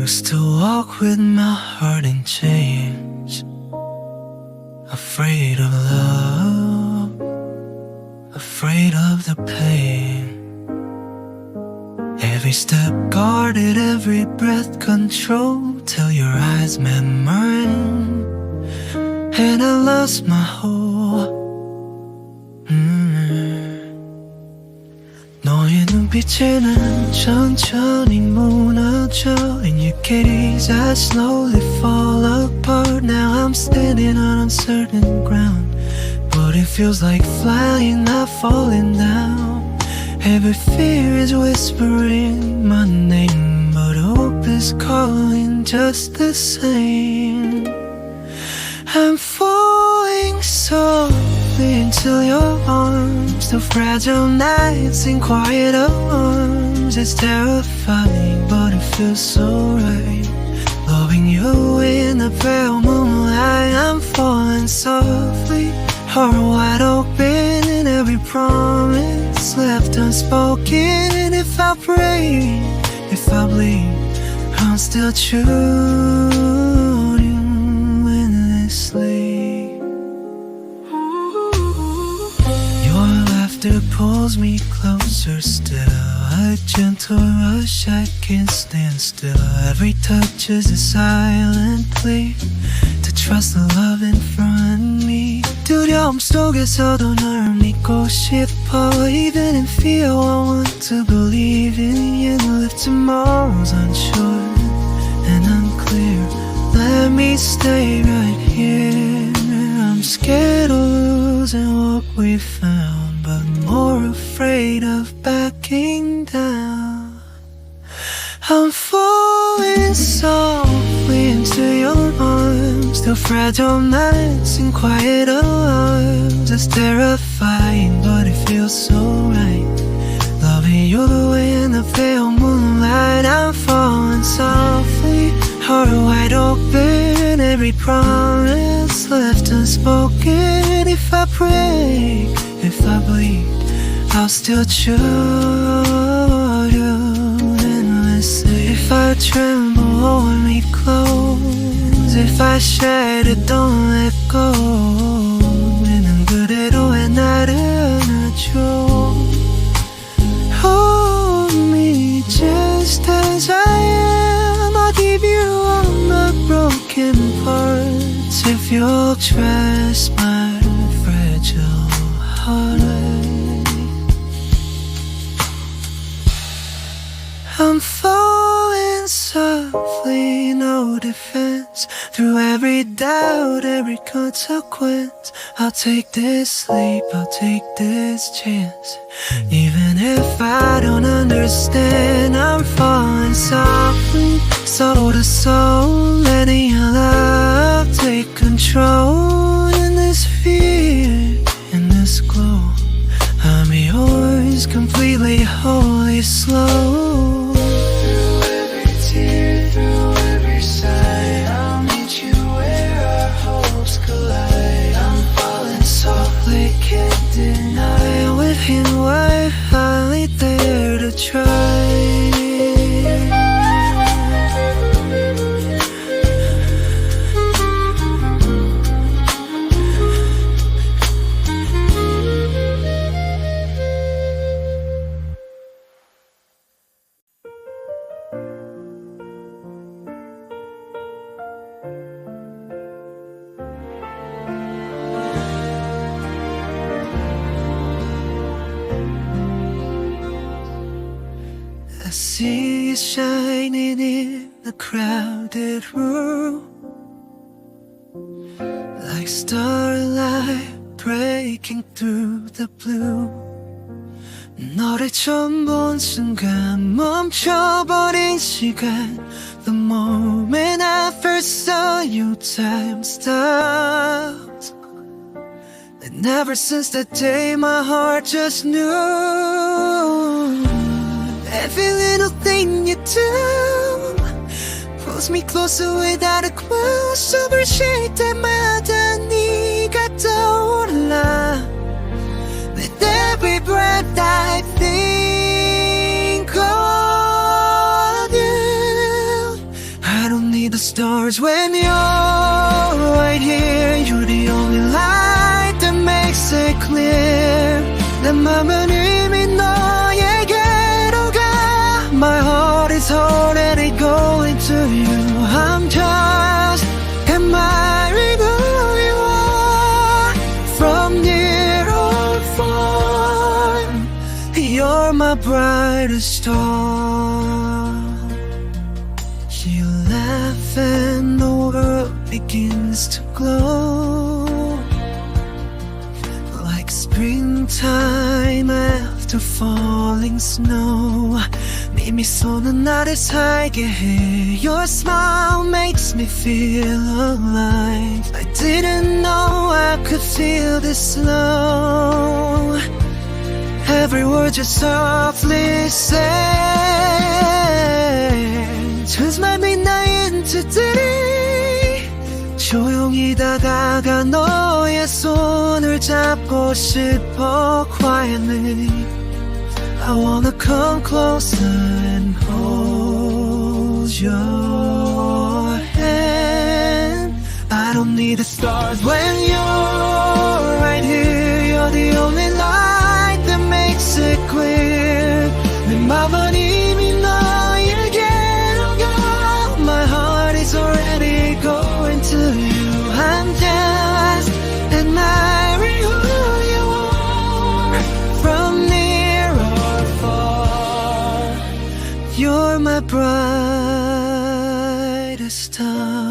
Used to walk with my heart in chains, afraid of love, afraid of the pain. Every step guarded, every breath controlled, till your eyes met mine and I lost my hope. 너의 눈빛에는 천천히 무너져, in your gaze I slowly fall apart. Now I'm standing on uncertain ground, but it feels like flying, not falling down. Every fear is whispering my name, but hope is calling just the same. I'm falling softly into your arms, the fragile nights in quiet arms. It's terrifying, but it feels so right, loving you in the pale moonlight. I'm falling softly, heart wide open, and every promise left unspoken. If I pray, if I bleed, I'll still choose you endlessly. Your laughter pulls me closer still, a gentle rush, I can't stand still. Every touch is a silent plea to trust the love in front of me. 두려움 속에서도 널 믿고 싶어, even in fear I want to believe in you. If tomorrow's unsure and unclear, let me stay right here. I'm scared of losing what we found, but more afraid of backing down. I'm falling softly into your arms, the fragile nights in quiet alarms. It's terrifying, but it feels so right, loving you in the pale moonlight. I'm falling softly, heart wide open, every promise left unspoken. If I break, if I bleed, I'll still choose you endlessly. If I tremble, hold me close. If I shed it, don't let go. 있는 그대로의 나를 안아줘. Hold me just as I am. I'll give you all my broken parts, if you'll trust my fragile heart. I'm falling softly, no defense, through every doubt, every consequence. I'll take this leap, I'll take this chance, even if I don't understand. I'm falling softly, soul to soul, letting your love take control. In this fear, in this glow, I'm yours, completely, wholly, slow. Through every sigh, I'll meet you where our hopes collide. I'm falling softly, can't deny, with him I finally dare to try. I see you shining in the crowded room, like starlight breaking through the blue. 너를 처음 본 순간 멈춰버린 시간, the moment I first saw you, time stopped. And ever since that day my heart just knew, every little thing you do pulls me closer without a clue. 숨을 쉴 때마다 네가 떠올라. With every breath I think of you. the stars when you're right here. You're the only light that makes it clear. 내 맘은 이미 너에게로 가. My heart is already going to you. I'm just admiring who you are, from near or far. You're my brightest star. You laugh and the world begins to glow, like springtime after falling snow. 네 미소는 나를 살게 해. Your smile makes me feel alive. I didn't know I could feel this low. Every word you softly say turns my midnight into day. 조용히 다가가 너의 손을 잡고 싶어 quietly. I wanna come closer and hold your hand. I don't need the stars when you're right here. You're the only light that makes it clear. 내 맘은 이미 너에게로 가. My heart is already going to you. I'm just admiring who you are, from near or far. You're my brightest star.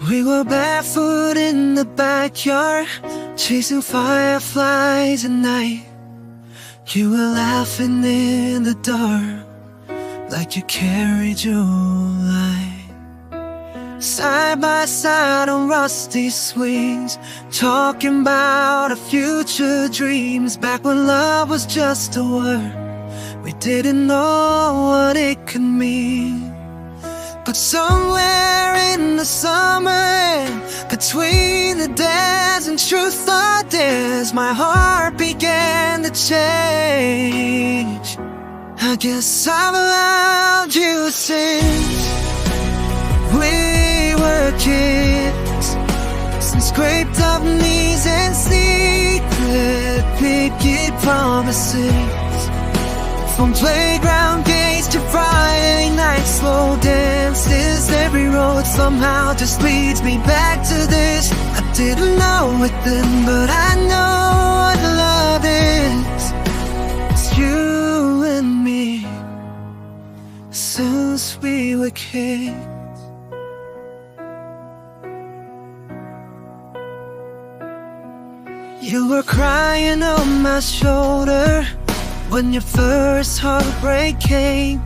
We were barefoot in the backyard, chasing fireflies at night. You were laughing in the dark, like you carried your light. Side by side on rusty swings, talking about our future dreams. Back when love was just a word, we didn't know what it could mean. But somewhere in the summer, between the dares and truth or dares, my heart began to change. I guess I've loved you since we were kids, since scraped up knees and secret picket promises. From playground games to Friday night slow dances, every road somehow just leads me back to this. I didn't know it then, but I know what love is. It's you and me, since we were kids. You were crying on my shoulder when your first heartbreak came.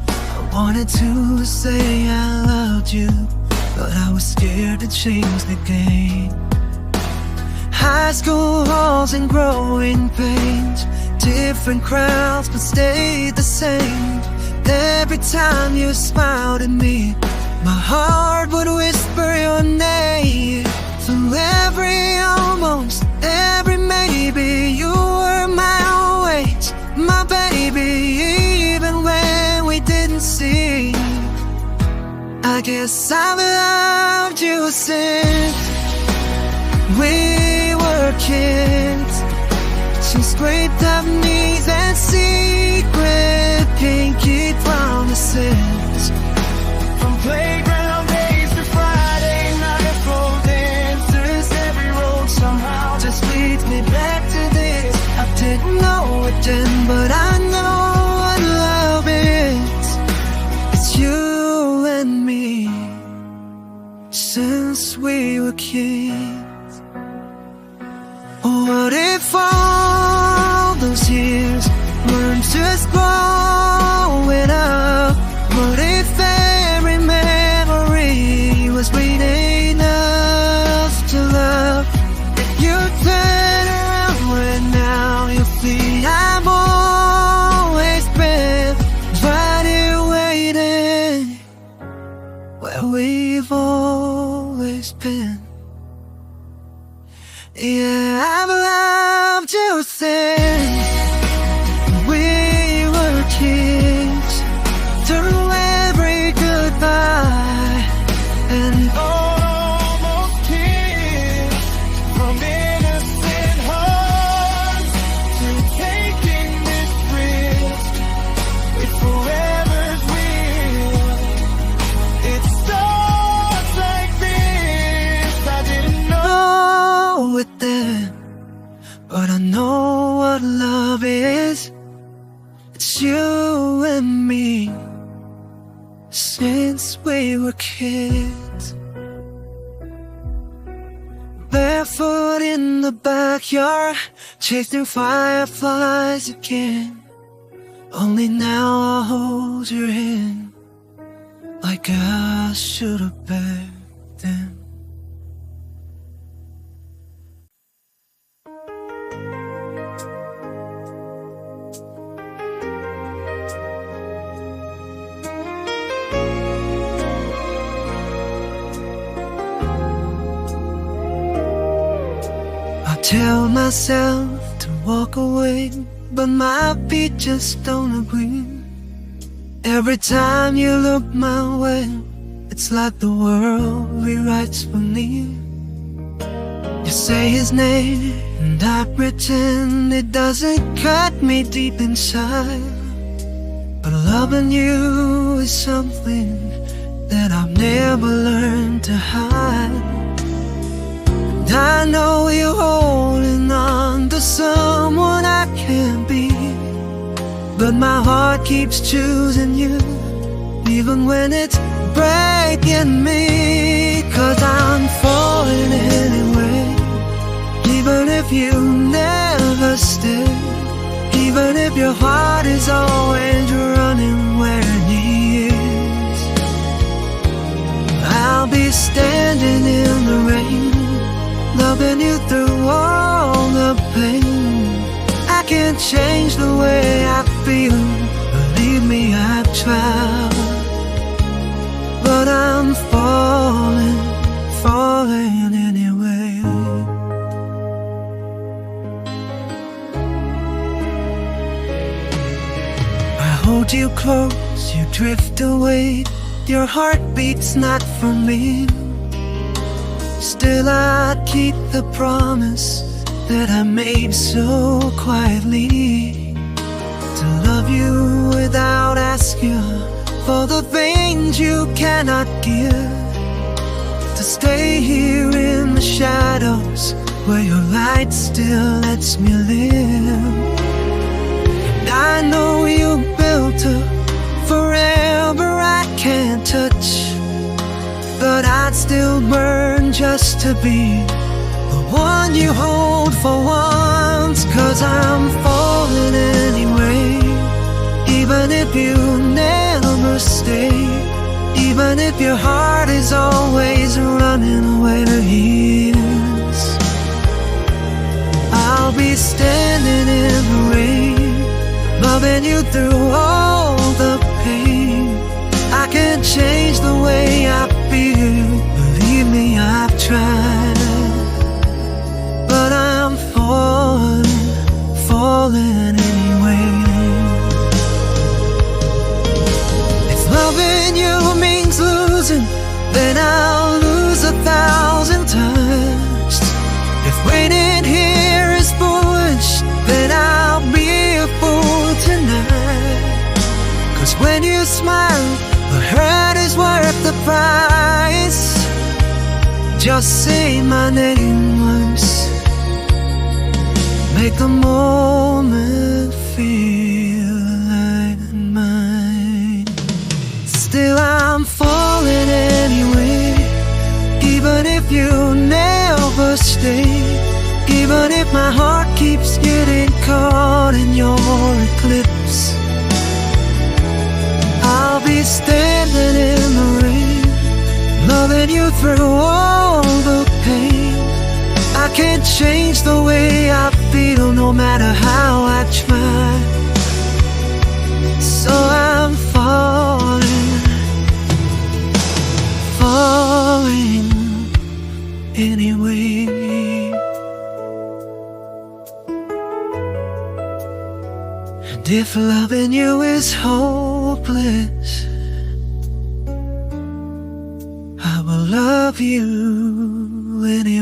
I wanted to say I loved you, but I was scared to change the game. High school halls and growing pains, different crowds but stayed the same. Every time you smiled at me, my heart would whisper your name. Through every almost, every maybe, you were my always, my baby, even when we didn't see. I guess I've loved you since we were kids, since scraped up knees and secret pinky promises. From playground days to Friday night floor dances, every road somehow just leads me back to this. I didn't know it then, but I know what love is. It's you and me, since we were kids. What if all those years weren't just growing up? What if every memory was bleeding where we've always been. Yeah, I've loved you since we were kids, through every goodbye and almost kiss, from innocent hearts to taking this risk. It's forever's real. It starts like this. I didn't know it then, but I know what love is. It's you and me since we were kids. Barefoot in the backyard, chasing fireflies again. Only now I hold your hand like I should have back then. I tell myself to walk away, but my feet just don't agree. Every time you look my way, it's like the world rewrites for me. You say his name and I pretend it doesn't cut me deep inside. But loving you is something that I've never learned to hide. And I know you're holding on to someone I can't be, but my heart keeps choosing you, even when it's breaking me. 'Cause I'm falling anyway, even if you never stay, even if your heart is always running where he is. I'll be standing in the rain, loving you through all the pain. I can't change the way I feel, believe me, I've tried. But I'm falling, falling anyway. I hold you close, you drift away, your heartbeat's not for me. Still I keep the promise that I made so quietly, to love you without asking for the things you cannot give, to stay here in the shadows where your light still lets me live. And I know you built a forever I can't touch, but I'd still burn just to be the one you hold for once. 'Cause I'm falling anyway, even if you never stay, even if your heart is always running where he is. I'll be standing in the rain, loving you through all the pain. I can't change the way I feel, believe me, I've tried. But I'm falling, falling anyway. If loving you means losing, then I'll lose 1,000 times. If waiting here is foolish, then I'll be a fool tonight. 'Cause when you smile, the hurt is worth the price. Just say my name once, make the moment feel like mine. Still I'm falling anyway, even if you never stay, even if my heart keeps getting caught in your eclipse. I'll be standing in the rain, loving you through all the pain. I can't change the way I feel, no matter how I try. So I'm falling, anyway. And if loving you is hopeless, I will love you anyway.